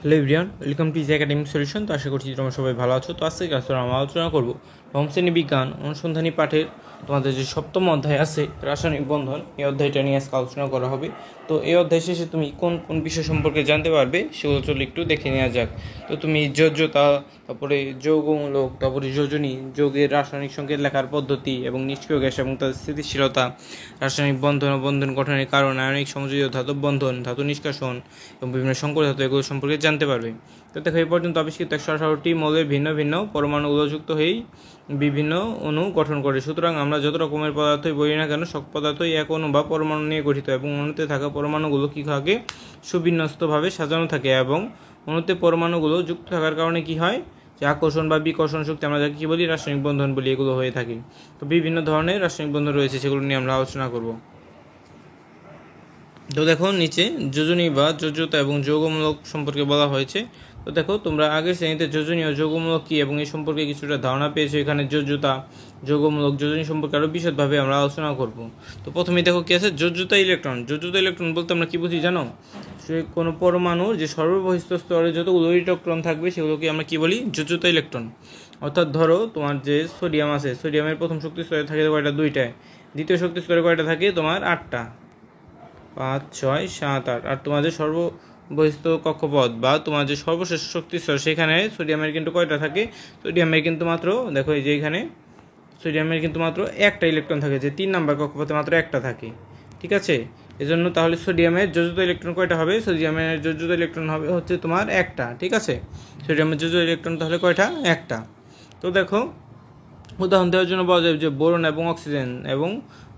Hello everyone, welcome to easy academic solution. তো আশা করছি তোমরা সবাই ভালো আছো। তো আজকে ক্লাসে আমরা আলোচনা করবো নবম শ্রেণী বিজ্ঞান অনুসন্ধানী পাঠের তোমাদের যে সপ্তম অধ্যায় আছে রাসায়নিক বন্ধন, এই অধ্যায়টা নিয়ে আজকে আলোচনা করা হবে। তো এই অধ্যায় শেষে তুমি কোন কোন বিষয় সম্পর্কে জানতে পারবে সেগুলো চলে একটু দেখে নেওয়া যাক। তো তুমি যোজ্যতা, তারপরে যৌগমূলক, তারপরে যোজনী, যৌগের রাসায়নিক সংকেত লেখার পদ্ধতি এবং নিষ্ক্রিয় গ্যাস এবং তাদের স্থিতিশীলতা, রাসায়নিক বন্ধন ও বন্ধন গঠনের কারণ, আয়নিক সংযোজীয় ধাতব বন্ধন, ধাতু নিষ্কাশন এবং বিভিন্ন সংকর ধাতু, এগুলো সম্পর্কে জানতে পারবে। তো দেখো, এই পর্যন্ত আবিষ্কৃত 118টি মৌলের ভিন্ন ভিন্ন পরমাণুগুলো যুক্ত হয়েই বিভিন্ন অণু গঠন করে। সুতরাং আমরা যত রকমের পদার্থই বলি না কেন, সব পদার্থই এক অণু বা পরমাণু নিয়ে গঠিত এবং অণুতে থাকা পরমাণুগুলো কি থাকে, সুবিন্যস্তভাবে সাজানো থাকে এবং অণুতে পরমাণুগুলো যুক্ত থাকার কারণে কি হয়, যে আকর্ষণ বা বিকর্ষণ শক্তি, আমরা যাকে কি বলি রাসায়নিক বন্ধন বলি, এগুলো হয়ে থাকে। তো বিভিন্ন ধরনের রাসায়নিক বন্ধন রয়েছে, সেগুলো নিয়ে আমরা আলোচনা করব। তো দেখো, নিচে যোজনী বা যোজ্যতা এবং যৌগমূলক সম্পর্কে বলা হয়েছে। তো দেখো, তোমরা আগের শ্রেণীতে যোজনী ও যৌগমূলক কী এবং এই সম্পর্কে কিছুটা ধারণা পেয়েছো। এখানে যোজ্যতা, যৌগমূলক, যোজনী সম্পর্কে আরও বিশদভাবে আমরা আলোচনা করব। তো প্রথমেই দেখো কি আছে, যোজ্যতা ইলেকট্রন। যোজ্যতা ইলেকট্রন বলতে আমরা কি বুঝি জানো? সে কোনো পরমাণুর যে সর্ববহিস্থ স্তরে যতগুলো ইলেকট্রন থাকবে সেগুলোকে আমরা কি বলি, যোজ্যতা ইলেকট্রন। অর্থাৎ ধরো তোমার যে সোডিয়াম আছে, সোডিয়ামের প্রথম শক্তি স্তরে থাকে কয়টা, দুইটায়। দ্বিতীয় শক্তি স্তরে কয়টা থাকে তোমার, 8টা। 5, 6, 7, 8। আর তোমার যে সর্ববহিস্থ কক্ষপথ বা তোমার যে সর্বশেষ শক্তি স্তর, সেখানে সোডিয়ামের কিন্তু কয়টা থাকে, সোডিয়ামের কিন্তু মাত্র, দেখো এই যে এখানে সোডিয়ামের কিন্তু মাত্র একটা ইলেকট্রন থাকে, যে 3 নাম্বার কক্ষপথে মাত্র একটা থাকে। ঠিক আছে, এজন্য তাহলে সোডিয়ামের যোজ্যতা ইলেকট্রন কয়টা হবে, সোডিয়ামের যোজ্যতা ইলেকট্রন হবে হচ্ছে তোমার একটা। ঠিক আছে, সোডিয়ামের যোজ্যতা ইলেকট্রন তাহলে কয়টা, একটা। তো দেখো, উদাহরণ দেওয়ার জন্য বলা যায় যে বোরন এবং অক্সিজেন, এবং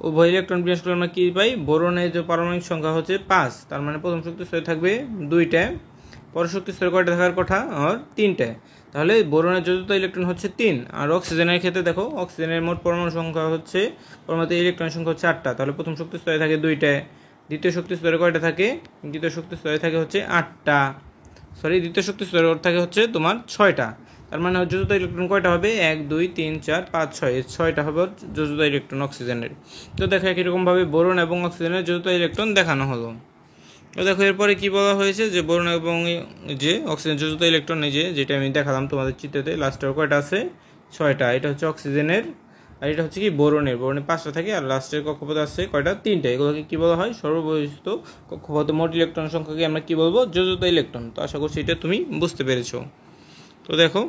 উভয় ইলেকট্রন বিন্যাস করলে আমরা কী পাই, বোরনের যে পারমাণবিক সংখ্যা হচ্ছে 5, তার মানে প্রথম শক্তি স্তরে থাকবে 2টা, পর শক্তি স্তরে কয়টা থাকার কথা, আর 3টে। তাহলে বোরনের যোজ্যতা ইলেকট্রন হচ্ছে 3। আর অক্সিজেনের ক্ষেত্রে দেখো, অক্সিজেনের মোট পরমাণু সংখ্যা হচ্ছে, পরমাণুতে ইলেকট্রনের সংখ্যা হচ্ছে 8টা। তাহলে প্রথম শক্তি স্তরে থাকে 2টা, দ্বিতীয় শক্তি স্তরে কয়টা থাকে, দ্বিতীয় শক্তি স্তরে থাকে হচ্ছে 8টা, দ্বিতীয় শক্তি স্তরে থাকে হচ্ছে তোমার 6টা। তার মানে যোজ্যতা ইলেকট্রন কয়টা হবে, 1, 2, 3, 4, 5, 6, 6টা হবে যোজ্যতা ইলেকট্রন অক্সিজেনের। তো দেখো, একইরকমভাবে বোরন এবং অক্সিজেনের যোজ্যতা ইলেকট্রন দেখানো হলো। তো দেখো, এরপরে কি বলা হয়েছে, যে বোরন এবং যে অক্সিজেন যোজ্যতা ইলেকট্রন, এই যেটা আমি দেখালাম তোমাদের চিত্রতে, লাস্টের কয়টা আছে, 6টা। এটা হচ্ছে অক্সিজেনের, আর এটা হচ্ছে কি বোরনের। বোরনের 5টা থাকে, আর লাস্টের কক্ষপথে আছে কয়টা, 3টা। এগুলোকে কি বলা হয়, সর্ববহিস্থ কক্ষপথে মোট ইলেকট্রন সংখ্যাকে আমরা কি বলবো, যোজ্যতা ইলেকট্রন। তো আশা করছি এটা তুমি বুঝতে পেরেছো। তো দেখো,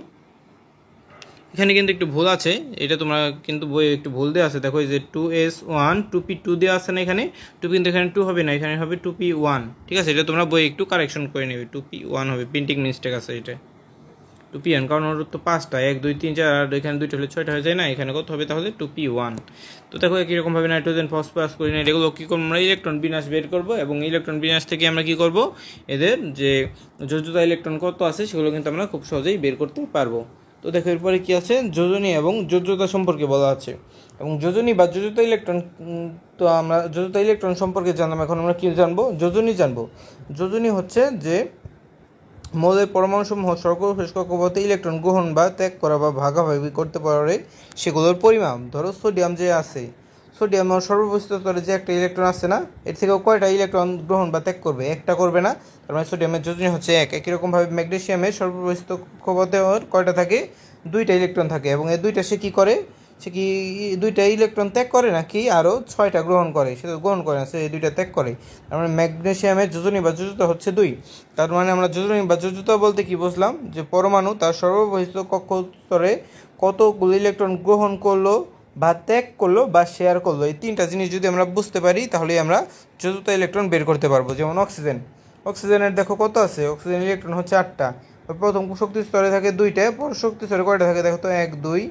এখানে কিন্তু একটু ভুল আছে, এটা তোমরা কিন্তু বইয়ে একটু ভুল দেওয়া আছে। দেখো, এই যে 2s1 2p2 দেওয়া আছে না, এখানে 2 কিন্তু এখানে 2 হবে না, এখানে হবে 2p1। ঠিক আছে, এটা তোমরা বইয়ে একটু কারেকশন করে নেবে, 2p1 হবে, প্রিন্টিং মিস্টেক আছে এটা, 2p1, কারণ ওর তো 5টা, 1, 2, 3, 4, আর এখানে 2টা হলে 6টা হয়ে যায় না, এখানে কত হবে তাহলে, 2p1। তো দেখো, একই রকমভাবে নাইট্রোজেন, ফসফরাস, ক্লোরিন, এগুলো কী করবো, আমরা ইলেকট্রন বিন্যাস বের করবো, এবং ইলেকট্রন বিন্যাস থেকে আমরা কী করবো, এদের যে যোজ্যতা ইলেকট্রন কত আছে সেগুলো কিন্তু আমরা খুব সহজেই বের করতে পারবো। তো দেখো, এরপরে কি আছে, যোজনী এবং যোজ্যতা সম্পর্কে বলা আছে। এবং যোজনী বা যোজ্যতা ইলেকট্রন, তো আমরা যোজ্যতা ইলেকট্রন সম্পর্কে জানলাম, এখন আমরা কি জানবো, যোজনী জানবো। যোজনী হচ্ছে যে মৌলের পরমাণুসমূহ সর্বশেষ কক্ষপথে ইলেকট্রন গ্রহণ বা ত্যাগ করা বা ভাগাভাগি করতে পারে সেগুলোর পরিমাপ। ধরো সোডিয়াম যে আছে, সোডিয়াম সর্ববহিস্থ স্তরে যে একটা ইলেকট্রন আছে না, এর থেকেও কয়টা ইলেকট্রন গ্রহণ বা ত্যাগ করবে, একটা করবে না, তার মানে সোডিয়ামের যোজনী হচ্ছে 1। একই রকমভাবে ম্যাগনেসিয়ামের সর্ববহিস্থ কক্ষপথে কয়টা থাকে, 2টা ইলেকট্রন থাকে, এবং এই 2টা সে কী করে, সে কি 2টা ইলেকট্রন ত্যাগ করে নাকি আরও 6টা গ্রহণ করে, সে তো গ্রহণ করে না, সে এই 2টা ত্যাগ করে। তার মানে ম্যাগনেসিয়ামের যোজনী বা যোজ্যতা হচ্ছে 2। তার মানে আমরা যোজনী বা যোজ্যতা বলতে কি বুঝলাম, যে পরমাণু তার সর্ববহিস্থ কক্ষ স্তরে কতগুলো ইলেকট্রন গ্রহণ করলো বা ত্যাগ করলো বা শেয়ার করলো, এই 3টা জিনিস যদি আমরা বুঝতে পারি তাহলেই আমরা যোজ্যতা ইলেকট্রন বের করতে পারবো। যেমন অক্সিজেন, অক্সিজেনের দেখো কত আছে, অক্সিজেন ইলেকট্রন হচ্ছে 8টা। প্রথম শক্তি স্তরে থাকে 2টা, পর শক্তি স্তরে কয়টা থাকে, দেখো তো 1, 2,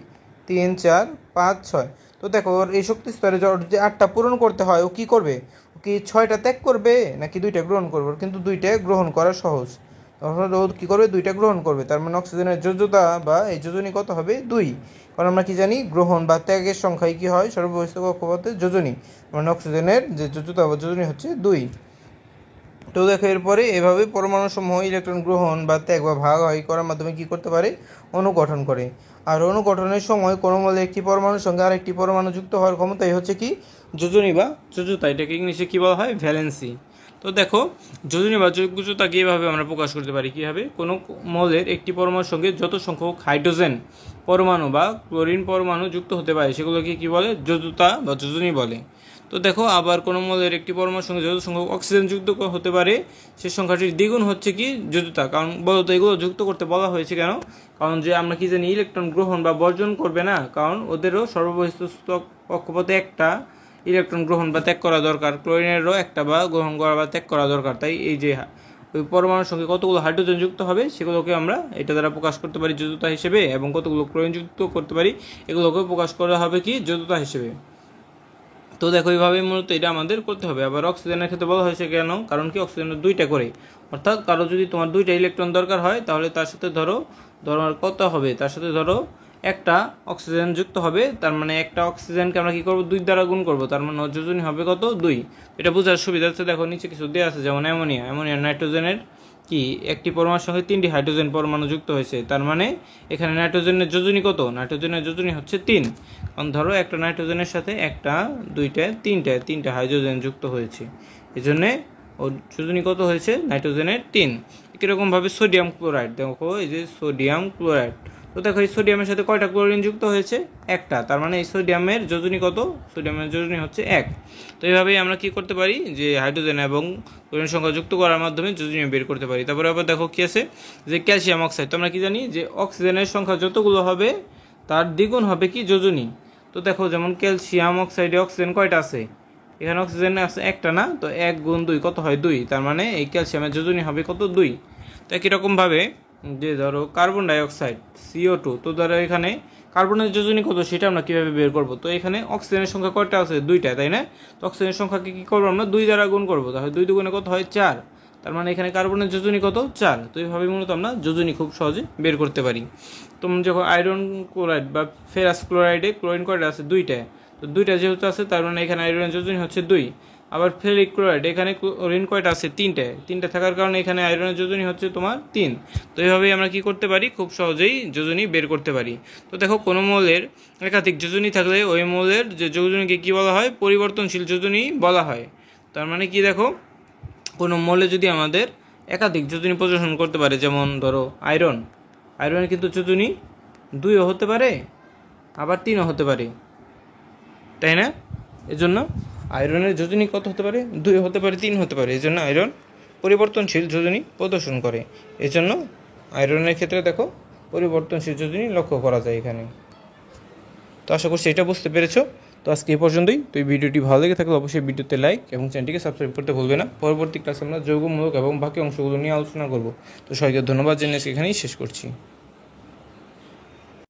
3, 4, 5, 6। তো দেখো, ওর এই শক্তি স্তরে যে 8টা পূরণ করতে হয়, ও কী করবে, ও কি 6টা ত্যাগ করবে নাকি 2টা গ্রহণ করবে, কিন্তু 2টা গ্রহণ করা সহজ, তখন ও কী করবে, 2টা গ্রহণ করবে। তার মানে অক্সিজেনের যোজ্যতা বা এই যোজনী কত হবে, 2। কারণ আমরা কি জানি, গ্রহণ বা ত্যাগের সংখ্যায় কী হয়, সর্ববহিস্থ কক্ষপথে যোজনী, মানে অক্সিজেনের যে যোজ্যতা বা যোজনী হচ্ছে 2। তো দেখো, এরপরে এভাবে পরমাণুসমূহ ইলেকট্রন গ্রহণ বা ত্যাগ বা ভাগাভাগি করার মাধ্যমে কী করতে পারে, অণু গঠন করে। আর অণু গঠনের সময় কোনো মৌলে একটি পরমাণুর সঙ্গে আরেকটি পরমাণু যুক্ত হওয়ার ক্ষমতাই হচ্ছে কি, যোজনী বা যোজ্যতা। এটাকে ইংলিশে কী বলা হয়, ভ্যালেন্সি। তো তো দেখো যোজনী বা যৌগযুক্ততাকে এভাবে আমরা প্রকাশ করতে পারি কীভাবে, কোনো মৌলের একটি পরমাণুর সঙ্গে যত সংখ্যক হাইড্রোজেন পরমাণু বা ক্লোরিন পরমাণু যুক্ত হতে পারে সেগুলোকে কী বলে, যৌগযুক্ততা বা যোজনী বলে। তো দেখো আবার কোনো মৌলের একটি পরমাণুর সঙ্গে যত সংখ্যক অক্সিজেন যুক্ত হতে পারে সে সংখ্যাটির দ্বিগুণ হচ্ছে কি, যৌগযুক্ততা। কারণ বলতো এগুলো যুক্ত করতে বলা হয়েছে কেন, কারণ যে আমরা কি জানি ইলেকট্রন গ্রহণ বা বর্জন করবে না, কারণ ওদেরও সর্ববহিস্থ কক্ষপথে একটা ইলেকট্রন গ্রহণ বা ত্যাগ করা দরকার, ক্লোরিনেরও একটা বা গ্রহণ করা বা ত্যাগ করা দরকার। তাই এই যে ওই পরমাণুর সঙ্গে কতগুলো হাইড্রোজেন যুক্ত হবে সেগুলোকে আমরা এটা দ্বারা প্রকাশ করতে পারি যৌগযুক্ততা হিসেবে, এবং কতগুলো ক্লোরিন যুক্ত করতে পারি এগুলোকে প্রকাশ করা হবে কি, যৌগযুক্ততা হিসেবে। তো দেখো এইভাবে মূলত এটা আমাদের করতে হবে। আবার অক্সিজেনের ক্ষেত্রে বলা হয়েছে কেন, কারণ কি অক্সিজেনের দুইটা করে, অর্থাৎ কারো যদি তোমার দুইটা ইলেকট্রন দরকার হয় তাহলে তার সাথে ধরো কত হবে, তার সাথে ধরো একটা অক্সিজেন যুক্ত হবে, তার মানে একটা অক্সিজেনকে আমরা কি করব, 2 দ্বারা গুণ করব, তার মানে যোজনী হবে কত, 2। এটা বোঝার সুবিধা হচ্ছে দেখো নিচে কিছু দেওয়া আছে, যেমন অ্যামোনিয়া নাইট্রোজেনের কি একটি পরমাণুর সঙ্গে 3টি হাইড্রোজেন পরমাণু যুক্ত হয়েছে, তার মানে এখানে নাইট্রোজেনের যোজনী কত, নাইট্রোজেনের যোজনী হচ্ছে 3। কারণ ধরো একটা নাইট্রোজেনের সাথে একটা, দুইটা, তিনটা হাইড্রোজেন যুক্ত হয়েছে, এই জন্যে ও যোজনী কত হয়েছে, নাইট্রোজেনের 3। একইরকমভাবে সোডিয়াম ক্লোরাইড, দেখো এই যে সোডিয়াম ক্লোরাইড, তো দেখো এই সোডিয়ামের সাথে কয়টা ক্লোরিন যুক্ত হয়েছে, একটা, তার মানে এই সোডিয়ামের যোজনী কত, সোডিয়ামের যোজনী হচ্ছে 1। তো এইভাবেই আমরা কি করতে পারি, যে হাইড্রোজেন এবং ক্লোরিন সংখ্যা যুক্ত করার মাধ্যমে যোজনী বের করতে পারি। তারপরে আবার দেখো কি আছে, যে ক্যালসিয়াম অক্সাইড, তো আমরা কি জানি যে অক্সিজেনের সংখ্যা যতগুলো হবে তার দ্বিগুণ হবে কি, যোজনী। তো দেখো যেমন ক্যালসিয়াম অক্সাইডে অক্সিজেন কয়টা আছে, এখানে অক্সিজেন আছে একটা না, তো 1 গুণ 2 কত হয়, 2, তার মানে এই ক্যালসিয়ামের যোজনী হবে কত, 2। তো একই রকমভাবে যে ধরো কার্বন ডাইঅক্সাইড CO2, তো ধরো এখানে কার্বনের যোজনী কত সেটা আমরা কীভাবে বের করবো, তো এখানে অক্সিজেনের সংখ্যা কয়টা আছে, 2টা, তাই না? তো অক্সিজেনের সংখ্যাকে কী করবো আমরা, 2 দ্বারা গুণ করবো, তাহলে 2 দুগুণে কত হয়, 4, তার মানে এখানে কার্বনের যোজনী কত, 4। তো এইভাবে মূলত আমরা যোজনী খুব সহজে বের করতে পারি। তোমরা যখন আয়রন ক্লোরাইড বা ফেরাস ক্লোরাইডে ক্লোরিন কয়টা আছে, 2টা, তো 2টা যেহেতু আছে তার মানে এখানে আয়রনের যোজনী হচ্ছে 2। আবার ফেরিক ক্লোরাইড, এখানে ক্লোরিন কয়টা আছে, 3টে থাকার কারণে এখানে আয়রনের যোজনী হচ্ছে তোমার 3। তো এইভাবেই আমরা কি করতে পারি, খুব সহজেই যোজনী বের করতে পারি। তো দেখো কোনো মৌলের একাধিক যোজনী থাকলে ওই মৌলের যে যোজনীকে কি বলা হয়, পরিবর্তনশীল যোজনী বলা হয়। তার মানে কি, দেখো কোনো মৌলে যদি আমাদের একাধিক যোজনী প্রদর্শন করতে পারে, যেমন ধরো আয়রনের কিন্তু যোজনী 2ও হতে পারে আবার 3ও হতে পারে, তাই না? এজন্য আয়রনের যোজনী কত হতে পারে, 2 হতে পারে, 3 হতে পারে, এজন্য আয়রন পরিবর্তনশীল যোজনী প্রদর্শন করে। এজন্য আয়রনের ক্ষেত্রে দেখো পরিবর্তনশীল যোজনী লক্ষ্য করা যায় এখানে। তো আশা করছি এটা বুঝতে পেরেছো। তো আজকে এই পর্যন্তই। তো এই ভিডিওটি ভালো লেগে থাকলে অবশ্যই ভিডিওতে লাইক এবং চ্যানেলটিকে সাবস্ক্রাইব করতে ভুলবে না। পরবর্তী ক্লাসে আমরা যৌগমূলক এবং বাকি অংশগুলো নিয়ে আলোচনা করব। তো সবাইকে ধন্যবাদ জানিয়ে এখানেই শেষ করছি।